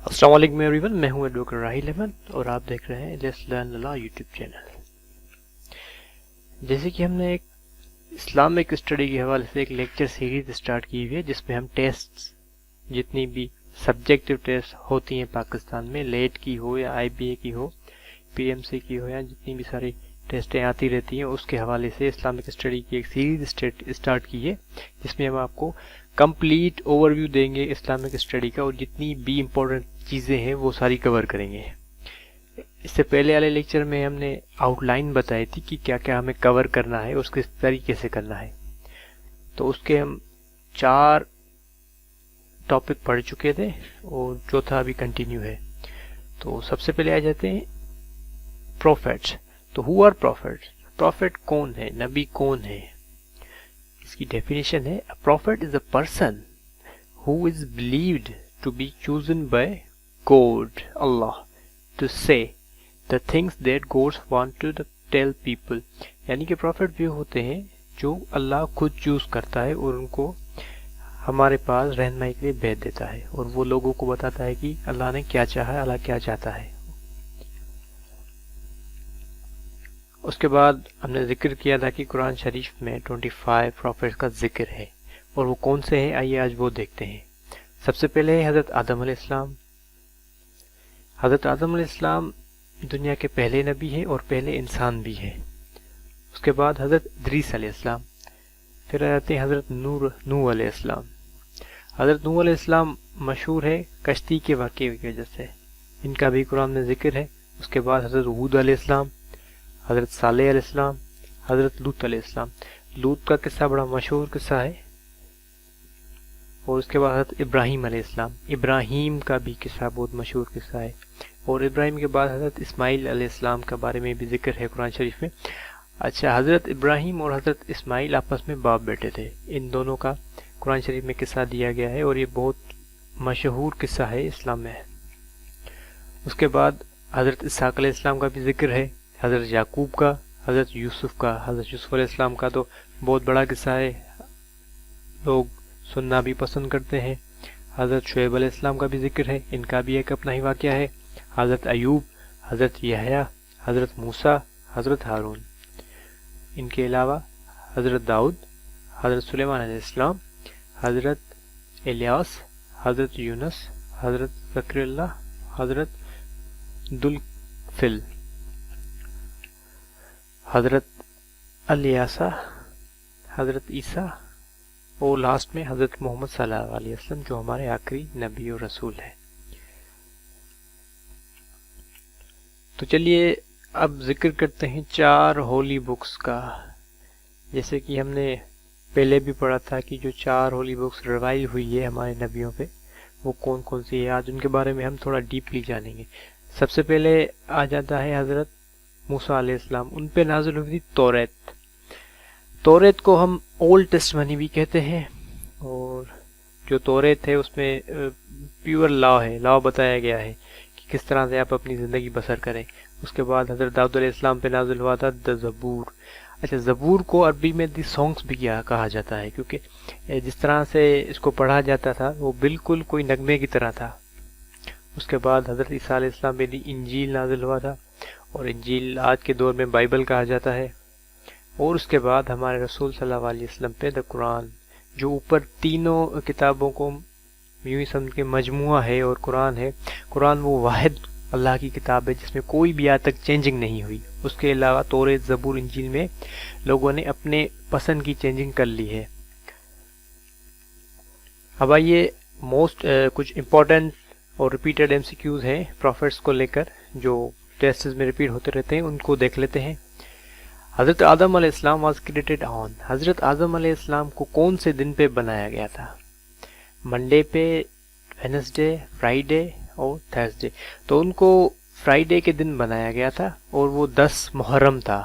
السلام علیکم every one, میں ہوں ایڈوکیٹ راہیل احمد اور آپ دیکھ رہے ہیں let's learn law YouTube channel. جیسے کہ ہم نے ایک اسلامک اسٹڈی کے حوالے سے ایک لیکچر سیریز اسٹارٹ کی ہوئی ہے جس میں ہم ٹیسٹ، جتنی بھی سبجیکٹو ٹیسٹ ہوتی ہیں پاکستان میں، لیٹ کی ہو یا آئی بی اے کی ہو، پی ایم سی کی ہو، یا جتنی بھی ساری ٹیسٹیں آتی رہتی ہیں، اس کے حوالے سے اسلامک اسٹڈی کی ایک سیریز اسٹارٹ کی ہے جس میں ہم آپ کو کمپلیٹ اوور ویو دیں گے اسلامک اسٹڈی کا، اور جتنی بھی امپورٹنٹ چیزیں ہیں وہ ساری کور کریں گے۔ اس سے پہلے والے لیکچر میں ہم نے آؤٹ لائن بتائی تھی کہ کیا کیا ہمیں کور کرنا ہے، اس کس طریقے سے کرنا ہے، تو اس کے ہم 4 ٹاپک پڑھ چکے تھے اور چوتھا ابھی کنٹینیو ہے۔ تو سب سے پہلے آ جاتے ہیں پروفیٹس۔ تو ہو آر پروفیٹس؟ پروفیٹ کون ہے، نبی کون ہے؟ اس کی ڈیفینیشن ہے: A prophet is a person who is believed to be chosen by God, Allah, to say the things that God wants to tell people۔ یعنی کہ پروفیٹ وہ ہوتے ہیں جو اللہ خود چوز کرتا ہے اور ان کو ہمارے پاس رہنمائی کے لیے بھیج دیتا ہے، اور وہ لوگوں کو بتاتا ہے کہ اللہ نے کیا چاہا ہے، اللہ کیا چاہتا ہے۔ اس کے بعد ہم نے ذکر کیا تھا کہ قرآن شریف میں 25 پروفیٹس کا ذکر ہے، اور وہ کون سے ہیں، آئیے آج وہ دیکھتے ہیں۔ سب سے پہلے ہے حضرت آدم علیہ السلام۔ حضرت آدم علیہ السلام دنیا کے پہلے نبی ہیں اور پہلے انسان بھی ہیں۔ اس کے بعد حضرت ادریس علیہ السلام، پھر آ جاتے ہیں حضرت نوح علیہ السلام۔ حضرت نوح علیہ السلام مشہور ہے کشتی کے واقعے کی وجہ سے، ان کا بھی قرآن میں ذکر ہے۔ اس کے بعد حضرت ہود علیہ السلام، حضرت صالح علیہ السلام، حضرت لوط علیہ السلام۔ لوط کا قصہ بڑا مشہور قصہ ہے۔ اور اس کے بعد حضرت ابراہیم علیہ السلام، ابراہیم کا بھی قصہ بہت مشہور قصہ ہے۔ اور ابراہیم کے بعد حضرت اسماعیل علیہ السلام کا بارے میں بھی ذکر ہے قرآن شریف میں۔ اچھا، حضرت ابراہیم اور حضرت اسماعیل آپس میں باپ بیٹے تھے، ان دونوں کا قرآن شریف میں قصہ دیا گیا ہے، اور یہ بہت مشہور قصہ ہے اسلام میں۔ اس کے بعد حضرت اسحاق علیہ السلام کا بھی ذکر ہے، حضرت یعقوب کا، حضرت یوسف کا۔ حضرت یوسف علیہ السلام کا تو بہت بڑا قصہ ہے، لوگ سننا بھی پسند کرتے ہیں۔ حضرت شعیب علیہ السلام کا بھی ذکر ہے، ان کا بھی ایک اپنا ہی واقعہ ہے۔ حضرت ایوب، حضرت یحییٰ، حضرت موسیٰ، حضرت ہارون۔ ان کے علاوہ حضرت داؤد، حضرت سلیمان علیہ السلام، حضرت الیاس، حضرت یونس، حضرت زکریا، حضرت ذوالفضل، حضرت الیاسا، حضرت عیسیٰ، اور لاسٹ میں حضرت محمد صلی اللہ علیہ وسلم، جو ہمارے آخری نبی اور رسول ہے۔ تو چلیے اب ذکر کرتے ہیں 4 ہولی بکس کا۔ جیسے کہ ہم نے پہلے بھی پڑھا تھا کہ جو 4 ہولی بکس روائز ہوئی ہے ہمارے نبیوں پہ، وہ کون کون سی ہے، آج ان کے بارے میں ہم تھوڑا ڈیپلی جانیں گے۔ سب سے پہلے آ جاتا ہے حضرت موسیٰ علیہ السلام، ان پہ نازل ہوئی تھی توریت۔ توریت کو ہم اولڈ ٹیسٹمنی بھی کہتے ہیں، اور جو توریت ہے اس میں پیور لا ہے، لا بتایا گیا ہے کہ کس طرح سے آپ اپنی زندگی بسر کریں۔ اس کے بعد حضرت داؤد علیہ السلام پہ نازل ہوا تھا دا زبور۔ اچھا، زبور کو عربی میں دی سانگس بھی کہا جاتا ہے، کیونکہ جس طرح سے اس کو پڑھا جاتا تھا وہ بالکل کوئی نغمے کی طرح تھا۔ اس کے بعد حضرت عیسیٰ علیہ السلام پہ دی انجیل نازل ہوا تھا، اور انجیل آج کے دور میں بائبل کہا جاتا ہے۔ اور اس کے بعد ہمارے رسول صلی اللہ علیہ وسلم پہ دا قرآن، جو اوپر تینوں کتابوں کو یوں ہی سمجھ کے مجموعہ ہے، اور قرآن ہے۔ قرآن وہ واحد اللہ کی کتاب ہے جس میں کوئی بھی آج تک چینجنگ نہیں ہوئی۔ اس کے علاوہ توریت، زبور، انجیل میں لوگوں نے اپنے پسند کی چینجنگ کر لی ہے۔ اب آئیے کچھ امپورٹنٹ اور ریپیٹڈ ایم سی کیوز ہیں پروفیٹس کو لے کر، جو ٹیسٹز میں ریپیٹ ہوتے رہتے ہیں، ان کو دیکھ لیتے ہیں۔ حضرت آدم علیہ السلام واز کریٹڈ آن، حضرت آدم علیہ السلام کو کون سے دن پہ بنایا گیا تھا؟ منڈے پہ، وینسڈے، فرائیڈے اور تھرسڈے۔ تو ان کو فرائیڈے کے دن بنایا گیا تھا، اور وہ 10 محرم تھا،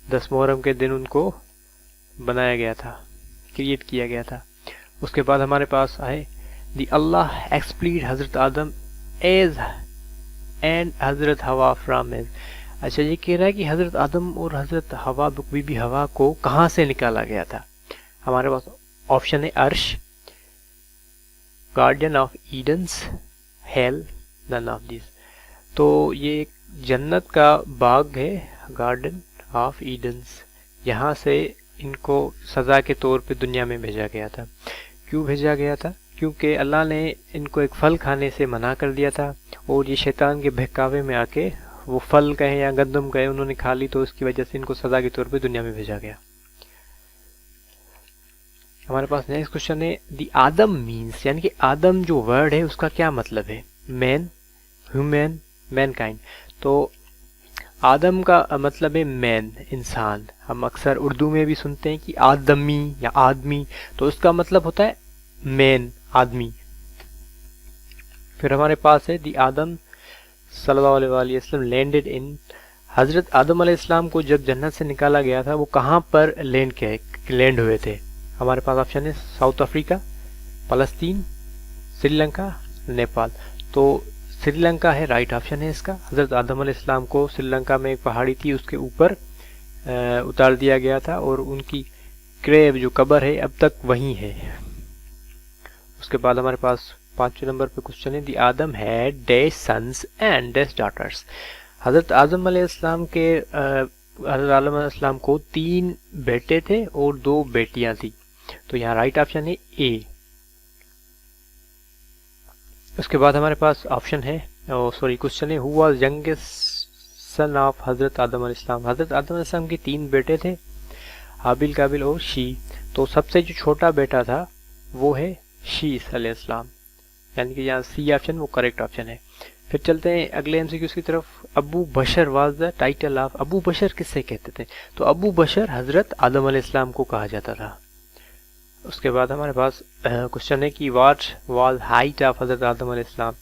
10 محرم کے دن ان کو بنایا گیا تھا، کریٹ کیا گیا تھا۔ اس کے بعد ہمارے پاس آئے دی اللہ ایکسپلیڈ حضرت آدم ایز اینڈ حضرت ہوا فرام ایز۔ اچھا، یہ کہہ رہا ہے کہ حضرت آدم اور حضرت ہوا، بی بی ہوا کو کہاں سے نکالا گیا تھا؟ ہمارے پاس آپشن ہے عرش، guardian of Edens, hell, none of these. تو یہ ایک جنت کا باغ ہے، گارڈن آف ایڈنس، یہاں سے ان کو سزا کے طور پہ دنیا میں بھیجا گیا تھا. کیوں بھیجا گیا تھا؟ کیونکہ اللہ نے ان کو ایک پھل کھانے سے منع کر دیا تھا، اور یہ شیطان کے بہکاوے میں آ کے وہ پھل کہیں یا گندم کہیں انہوں نے کھا لی، تو اس کی وجہ سے ان کو سزا کے طور پہ دنیا میں بھیجا گیا. ہمارے پاس نیکسٹ کوشچن ہے دی آدم مینس، یعنی کہ آدم جو ورڈ ہے اس کا کیا مطلب ہے؟ مین، ہیومن، مین کائنڈ. تو آدم کا مطلب ہے مین، انسان. ہم اکثر اردو میں بھی سنتے ہیں کہ آدمی یا آدمی، تو اس کا مطلب ہوتا ہے مین، آدمی. پھر ہمارے پاس ہے دی آدم صلی اللہ علیہ وآلہ وسلم لینڈڈ ان، حضرت آدم علیہ السلام کو جب جنت سے نکالا گیا تھا وہ کہاں پر لینڈ ہوئے تھے؟ ہمارے پاس آپشن ہے ساؤتھ افریقہ، فلسطین، سری لنکا، نیپال. تو سری لنکا ہے رائٹ آپشن ہے اس کا. حضرت آدم علیہ السلام کو سری لنکا میں ایک پہاڑی تھی، اس کے اوپر اتار دیا گیا تھا، اور ان کی گریو جو قبر ہے اب تک وہیں ہے. اس کے بعد ہمارے پاس 5 نمبر پہ کوشچن ہے the Adam had dash sons and dash daughters. حضرت آدم علیہ السلام کے حضرت آدم علیہ السلام کو 3 بیٹے تھے اور 2 بیٹیاں تھیں. تو یہاں رائٹ آپشن ہے اے. اس کے بعد ہمارے پاس آپشن ہے کوشچن ہے who was youngest son of حضرت آدم علیہ السلام. حضرت آدم علیہ السلام کے 3 بیٹے تھے، حابیل، قابیل اور شی. تو سب سے جو چھوٹا بیٹا تھا وہ ہے شیث علیہ السلام، یعنی کہ یہاں سی آپشن وہ کریکٹ آپشن ہے. پھر چلتے ہیں اگلے ایم سی کیوز کی طرف. ابو بشر واز دا ٹائٹل آف، ابو بشر کس سے کہتے تھے؟ تو ابو بشر حضرت آدم علیہ السلام کو کہا جاتا تھا. اس کے بعد ہمارے پاس کوشچن ہے کہ واٹ واز ہائٹ آف حضرت آدم علیہ السلام.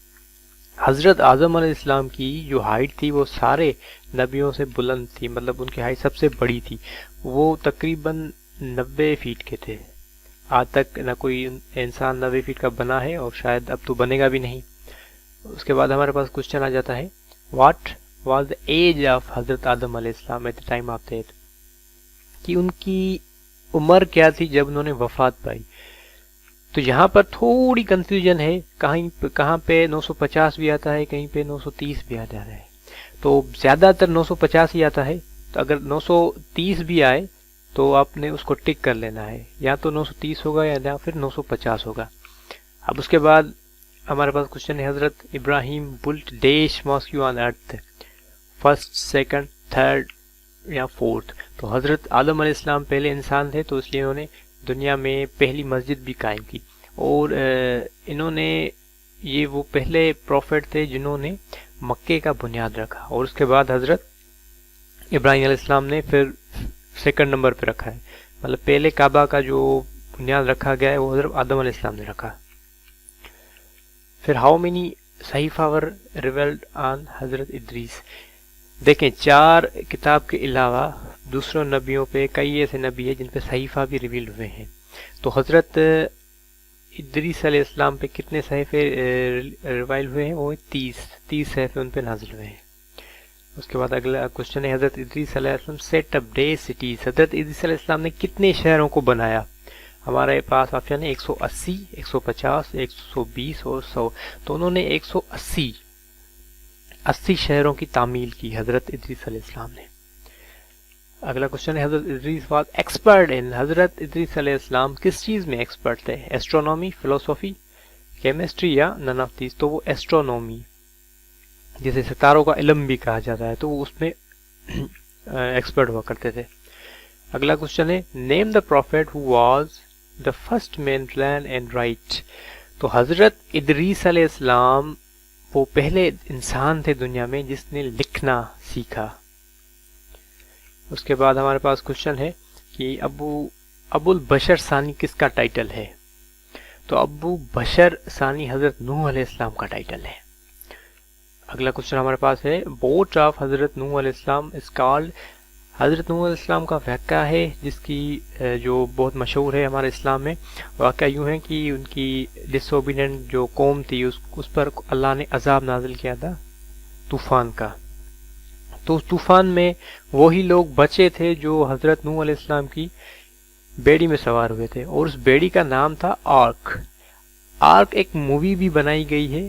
حضرت آدم علیہ السلام کی جو ہائٹ تھی وہ سارے نبیوں سے بلند تھی، مطلب ان کی ہائٹ سب سے بڑی تھی. وہ تقریباً 90 فیٹ کے تھے. آج تک نہ کوئی انسان 90 فیٹ کا بنا ہے، اور شاید اب تو بنے گا بھی نہیں. اس کے بعد ہمارے پاس کوشچن آ جاتا ہے what was the age of حضرت آدم علیہ السلام at the time of death, کہ ان کی عمر کیا تھی جب انہوں نے وفات پائی. تو یہاں پر تھوڑی کنفیوژن ہے، کہاں پہ 950 بھی آتا ہے، کہیں پہ 930 بھی آ جاتا ہے. تو زیادہ تر 950 ہی آتا ہے. تو اگر 930 بھی آئے تو آپ نے اس کو ٹک کر لینا ہے، یا تو 930 ہوگا یا پھر 950 ہوگا. اب اس کے بعد ہمارے پاس کوشچن ہے حضرت ابراہیم بلٹ ڈیش ماسکیو آن ارتھ، فرسٹ، سیکنڈ، تھرڈ یا فورتھ. تو حضرت آدم علیہ السلام پہلے انسان تھے، تو اس لیے انہوں نے دنیا میں پہلی مسجد بھی قائم کی، اور انہوں نے یہ وہ پہلے پروفٹ تھے جنہوں نے مکے کا بنیاد رکھا. اور اس کے بعد حضرت ابراہیم علیہ السلام نے پھر سیکنڈ نمبر پہ رکھا ہے، مطلب پہلے کعبہ کا جو بنیاد رکھا گیا ہے وہ حضرت آدم علیہ السلام نے رکھا. پھر how many Sahifa were revealed آن حضرت ادریس. دیکھیں 4 کتاب کے علاوہ دوسروں نبیوں پہ کئی ایسے نبی ہیں جن پہ صحیفہ بھی ریویلڈ ہوئے ہیں. تو حضرت ادریس علیہ السلام پہ کتنے صحیفے ریویل ہوئے ہیں؟ وہ 30 صحیفے ان پہ نازل ہوئے ہیں. اس کے بعد اگلا کوشچن ہے حضرت ادریس علیہ السلام سیٹ اپ ڈے سٹیز. حضرت ادریس علیہ السلام نے کتنے شہروں کو بنایا؟ ہمارے پاس آپشن ہے 180، 150، 120 اور 100. تو انہوں نے 180 شہروں کی تعمیل کی حضرت ادریس علیہ السلام نے. اگلا کوشچن ہے حضرت ادریس واز ایکسپرٹ ان. حضرت ادریس علیہ السلام کس چیز میں ایکسپرٹ تھے؟ ایسٹرونومی، فلسفی، کیمسٹری یا نن آف دیز. تو وہ ایسٹرونومی، جسے ستاروں کا علم بھی کہا جاتا ہے، تو وہ اس میں ایکسپرٹ ہوا کرتے تھے. اگلا کوشچن ہے name the prophet who was the first man to learn and write. تو حضرت ادریس علیہ السلام وہ پہلے انسان تھے دنیا میں جس نے لکھنا سیکھا. اس کے بعد ہمارے پاس کوشچن ہے کہ ابو البشر ثانی کس کا ٹائٹل ہے؟ تو ابو بشر ثانی حضرت نوح علیہ السلام کا ٹائٹل ہے. اگلا کوشچن ہمارے پاس ہے بوٹ آف حضرت نوح علیہ السلام از کالڈ. حضرت نوح علیہ السلام کا واقعہ ہے جس کی جو بہت مشہور ہے ہمارے اسلام میں. واقعہ یوں ہے کہ ان کی ڈس اوبیڈینٹ جو قوم تھی اس پر اللہ نے عذاب نازل کیا تھا طوفان کا. تو اس طوفان میں وہی لوگ بچے تھے جو حضرت نوح علیہ السلام کی بیڑی میں سوار ہوئے تھے، اور اس بیڑی کا نام تھا آرک. آرک ایک مووی بھی بنائی گئی ہے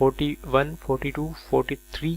41, 42, 43